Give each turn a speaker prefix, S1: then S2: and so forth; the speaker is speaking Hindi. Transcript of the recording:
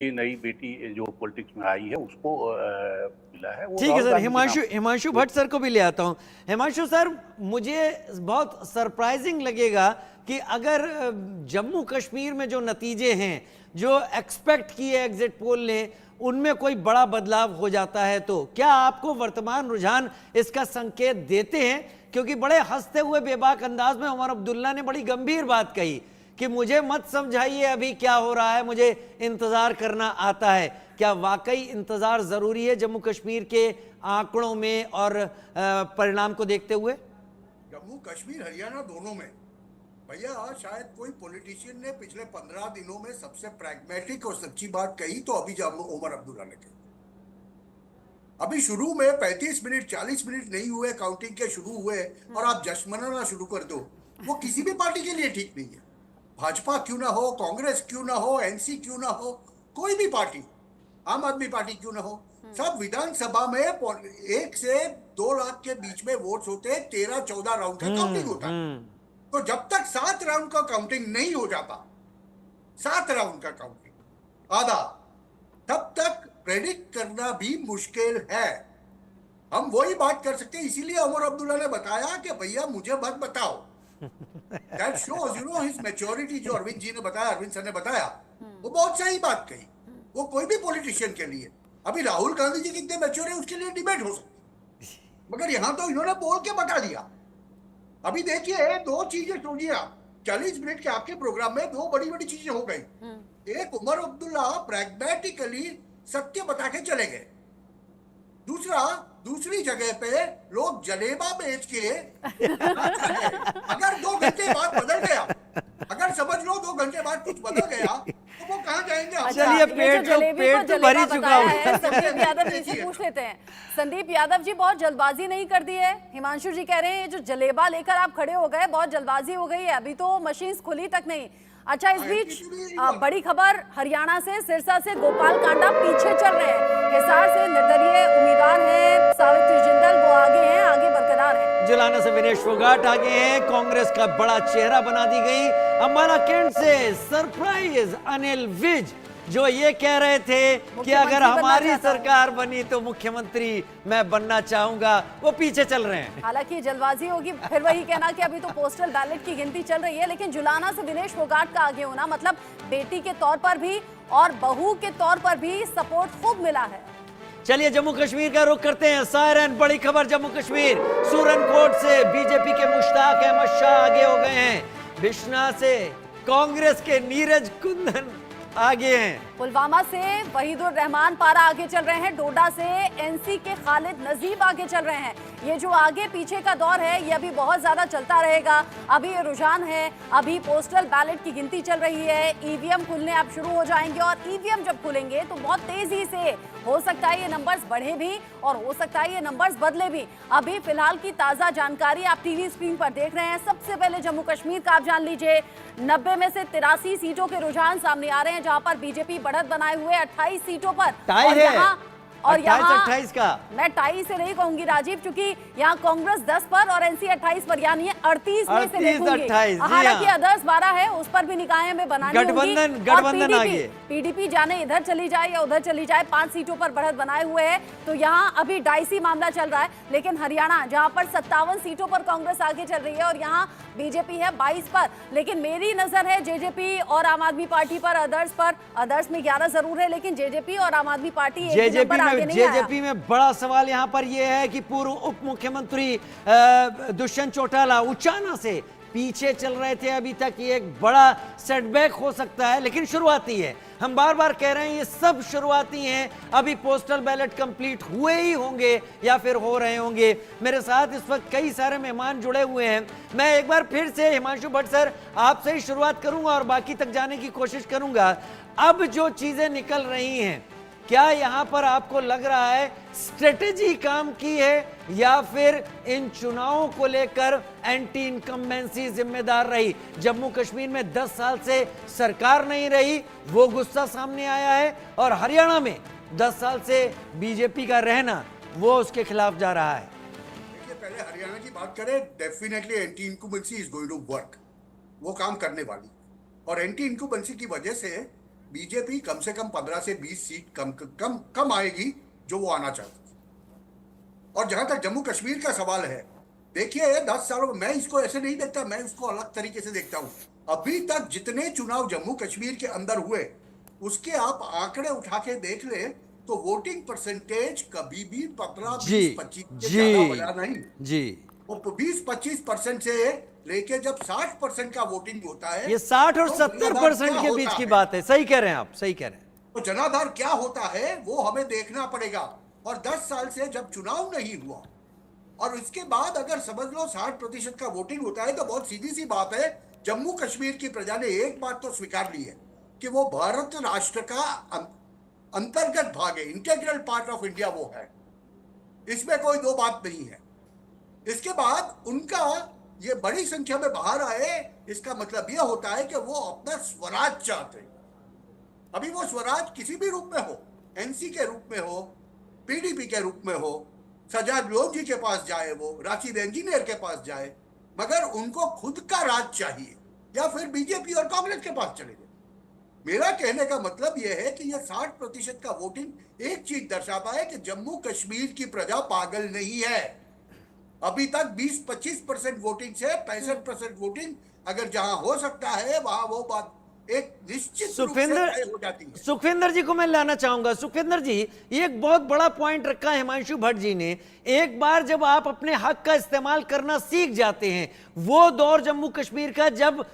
S1: नई बेटी जो पॉलिटिक्स में आई है उसको मिला है। वो
S2: ठीक है
S1: राहुल
S2: सर,
S1: गांधी के नाम
S2: हिमांशु भट्ट सर को भी ले आता हूं। हिमांशु सर, मुझे बहुत सरप्राइजिंग लगेगा कि अगर जम्मू कश्मीर में जो नतीजे हैं, जो एक्सपेक्ट किए एग्जिट पोल ने, उनमें कोई बड़ा बदलाव हो जाता है, तो क्या आपको वर्तमान रुझान इसका संकेत देते हैं? क्योंकि बड़े हंसते हुए बेबाक अंदाज में उमर अब्दुल्ला ने बड़ी गंभीर बात कही कि मुझे मत समझाइए अभी क्या हो रहा है, मुझे इंतजार करना आता है। क्या वाकई इंतजार जरूरी है जम्मू कश्मीर के आंकड़ों में और परिणाम को देखते हुए?
S3: जम्मू कश्मीर हरियाणा दोनों में भैया, शायद कोई पॉलिटिशियन ने पिछले 15 दिनों में सबसे प्रैग्मेटिक और सच्ची बात कही तो अभी उमर अब्दुल्ला ने कही। अभी शुरू में 35 मिनट 40 मिनट नहीं हुए काउंटिंग के शुरू हुए और आप जश्न मनाना शुरू कर दो, वो किसी भी पार्टी के लिए ठीक नहीं है। भाजपा क्यों ना हो, कांग्रेस क्यों ना हो, एनसी क्यों ना हो, कोई भी पार्टी, आम आदमी पार्टी क्यों ना हो, सब विधानसभा में 1 से 2 लाख के बीच में वोट्स होते हैं। 13-14 राउंड का काउंटिंग होता है। तो जब तक 7 राउंड का काउंटिंग नहीं हो जाता, 7 राउंड का काउंटिंग आधा, तब तक प्रेडिक्ट करना भी मुश्किल है। हम वही बात कर सकते हैं। इसीलिए उमर अब्दुल्ला ने बताया कि भैया मुझे मत बताओ। That shows, his maturity। जो अरविंद जी ने बताया, अरविंद सर ने बताया, वो बहुत सही बात कही। वो कोई भी पॉलिटिशियन के लिए, अभी राहुल गांधी जी कितने मैच्योर है उसके लिए डिबेट हो सकती, मगर यहां तो इन्होंने बोल के बता दिया। अभी देखिए, 2 चीजें सुनिए आप, 40 मिनट के आपके प्रोग्राम में 2 बड़ी बड़ी चीजें हो गई। एक, उमर अब्दुल्ला प्रैग्मेटिकली सत्य बता के चले गए। दूसरी जगह पे लोग जलेबा बेच के अगर 2 घंटे बाद बदल गया, अगर समझ लो 2 घंटे बाद कुछ बदल गया, तो वो कहाँ जाएंगे?
S2: चलिए, पेट तो भर ही चुका है।
S4: संदीप यादव जी से पूछ लेते हैं। संदीप यादव जी, बहुत जल्दबाजी नहीं कर दी है? हिमांशु जी कह रहे हैं जो जलेबा लेकर आप खड़े हो गए, बहुत जल्दबाजी हो गई है, अभी तो मशीन खुली तक नहीं। अच्छा, इस बीच बड़ी खबर हरियाणा से, सिरसा से गोपाल कांडा पीछे चल रहे हैं। हिसार से निर्दलीय उम्मीदवार हैं सावित्री जिंदल, वो आगे हैं, आगे बरकरार हैं।
S2: जुलाना से विनेश फोगाट आगे हैं, कांग्रेस का बड़ा चेहरा बना दी गई। अंबाला कैंट से सरप्राइज अनिल विज, जो ये कह रहे थे कि अगर हमारी सरकार बनी तो मुख्यमंत्री मैं बनना चाहूंगा, वो पीछे चल रहे हैं।
S4: हालांकि जल्दबाजी होगी, फिर वही कहना कि अभी तो पोस्टल बैलेट की गिनती चल रही है, लेकिन जुलाना से विनेश फोगाट का आगे होना मतलब बेटी के तौर पर भी और बहू के तौर पर भी सपोर्ट खूब मिला है।
S2: चलिए, जम्मू कश्मीर का रुख करते हैं। सायरन, बड़ी खबर जम्मू कश्मीर, सूरनकोट से बीजेपी के मुश्ताक अहमद शाह आगे हो गए हैं। बिश्ना से कांग्रेस के नीरज कुंदन आगे हैं।
S4: पुलवामा से वहीदुर रहमान पारा आगे चल रहे हैं। डोडा से एनसी के खालिद नजीब आगे चल रहे हैं। ये जो आगे पीछे का दौर है, ये अभी बहुत ज्यादा चलता रहेगा। अभी ये रुझान है, अभी पोस्टल बैलेट की गिनती चल रही है, ईवीएम खुलने अब शुरू हो जाएंगे, और ईवीएम जब खुलेंगे तो बहुत तेजी से हो सकता है ये नंबर्स बढ़े भी और हो सकता है ये नंबर्स बदले भी। अभी फिलहाल की ताजा जानकारी आप टीवी स्क्रीन पर देख रहे हैं। सबसे पहले जम्मू कश्मीर का आप जान लीजिए। 90 में से 83 सीटों के रुझान सामने आ रहे हैं, जहां पर बीजेपी बढ़त बनाए हुए 28 सीटों पर। और यहाँ
S2: 28 का
S4: मैं 28 से नहीं कहूंगी राजीव, क्योंकि यहाँ कांग्रेस 10 पर और एनसी 28 पर, यानी 38 में से देखूंगी। हालांकि अदर्स 12 है, उस पर भी निगाहें में बनानी होंगी।
S2: गठबंधन आगे,
S4: पीडीपी जाने इधर चली जाए या उधर चली जाए, 5 सीटों पर बढ़त बनाए हुए है। तो यहाँ अभी डाइसी मामला चल रहा है। लेकिन हरियाणा, जहाँ पर 57 सीटों पर कांग्रेस आगे चल रही है और यहाँ बीजेपी है 22 पर, लेकिन मेरी नजर है जेजेपी और आम आदमी पार्टी पर। अदर्स में 11 जरूर है, लेकिन जेजेपी और आम आदमी पार्टी
S2: जेजेपी में बड़ा सवाल यहां पर यह है कि पूर्व उप मुख्यमंत्री दुष्यंत चौटाला उचाना से पीछे चल रहे थे अभी तक। ये एक बड़ा सेटबैक हो सकता है, लेकिन शुरुआती है। हम बार बार कह रहे हैं ये सब शुरुआती हैं। अभी पोस्टल बैलेट कंप्लीट हुए ही होंगे या फिर हो रहे होंगे। मेरे साथ इस वक्त कई सारे मेहमान जुड़े हुए हैं। मैं एक बार फिर से हिमांशु भट्ट सर आपसे ही शुरुआत करूंगा और बाकी तक जाने की कोशिश करूंगा। अब जो चीजें निकल रही हैं, क्या यहां पर आपको लग रहा है स्ट्रेटेजी काम की है या फिर इन चुनावों को लेकर एंटी इनकम्बेंसी जिम्मेदार रही? जम्मू कश्मीर में 10 साल से सरकार नहीं रही, वो गुस्सा सामने आया है, और हरियाणा में 10 साल से बीजेपी का रहना वो उसके खिलाफ जा रहा है।
S3: देखिए, पहले हरियाणा की बात करें, definitely anti incumbency is going to work, वो काम करने वाली। और एंटी इनकम्बेंसी की वजह से बीजेपी कम से कम 15 से 20 सीट कम आएगी जो वो आना चाहती है। और जहां तक जम्मू कश्मीर का सवाल है, देखिए 10 सालों में मैं इसको ऐसे नहीं देखता, मैं इसको अलग तरीके से देखता हूं। अभी तक जितने चुनाव जम्मू कश्मीर के अंदर हुए उसके आप आंकड़े उठा के देख ले तो वोटिंग परसेंटेज कभी भी 15, 20, 25 से ज्यादा बढ़ा नहीं
S2: जी।
S3: वो 20-25% से लेके जब 60% का वोटिंग होता है,
S2: ये 60 और
S3: तो
S2: 70% के बीच की बात है। सही कह रहे हैं आप, सही कह रहे हैं।
S3: तो जनाधार क्या होता है वो हमें देखना पड़ेगा। और 10 साल से जब चुनाव नहीं हुआ और इसके बाद अगर समझ लो 60% का वोटिंग होता है तो बहुत सीधी सी बात है, जम्मू कश्मीर की प्रजा ने एक बात तो स्वीकार ली है कि वो भारत राष्ट्र का अंतर्गत भाग है, इंटीग्रल पार्ट ऑफ इंडिया वो है, इसमें कोई दो बात नहीं है। इसके बाद उनका ये बड़ी संख्या में बाहर आए, इसका मतलब यह होता है कि वो अपना स्वराज चाहते हैं। अभी वो स्वराज किसी भी रूप में हो, एनसी के रूप में हो, पीडीपी के रूप में हो, सजाद लोधी के पास जाए, वो राशिद इंजीनियर के पास जाए, मगर उनको खुद का राज चाहिए या फिर बीजेपी और कांग्रेस के पास चले जाए। मेरा कहने का मतलब यह है कि यह 60% का वोटिंग एक चीज दर्शाता है कि जम्मू कश्मीर की प्रजा पागल नहीं है। अभी तक 20-25% वोटिंग से 65% वोटिंग अगर जहां हो सकता है वहां वो बात एक निश्चित रूप से तय हो जाती है।
S2: सुखविंदर जी को मैं लाना चाहूंगा। सुखविंदर जी, एक बहुत बड़ा पॉइंट रखा है हिमांशु भट्ट जी ने। एक बार जब आप अपने हक का इस्तेमाल करना सीख जाते हैं, वो दौर जम्मू कश्मीर का जब